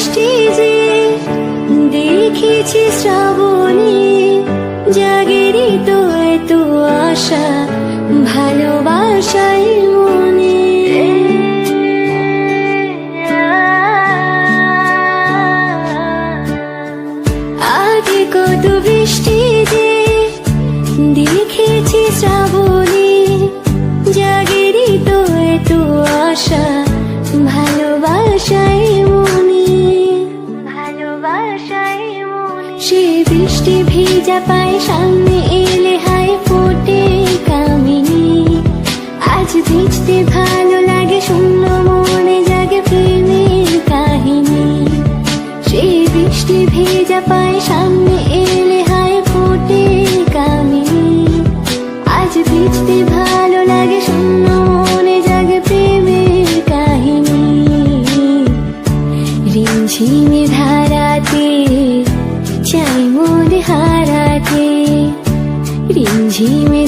বৃষ্টি যে দেখেছি শ্রাবণে, জাগেরই তো এত আশা ভালোবাসায় মনে। আগে কত বৃষ্টি যে দেখেছি শ্রাবণে, জাগেরই তো এত আশা ভালোবাসায় মনে, ভালোবাসায় মনে। সে বৃষ্টি ভেজা পায় সামনে এলে হায় ফোটে কামিনী। আজ ভিজতে ভালো লাগে, শূন্য মনে জাগে প্রেমের কাহিনী। সে বৃষ্টি ভেজা পায় সামনে এলে হায় ফোটে কামিনী। আজ ভিজতে ভালো লাগে, শূন্য মনে জাগে প্রেমের কাহিনী। রিমঝিমে ধারাতে চাই মন হারাতে, রিমঝিমে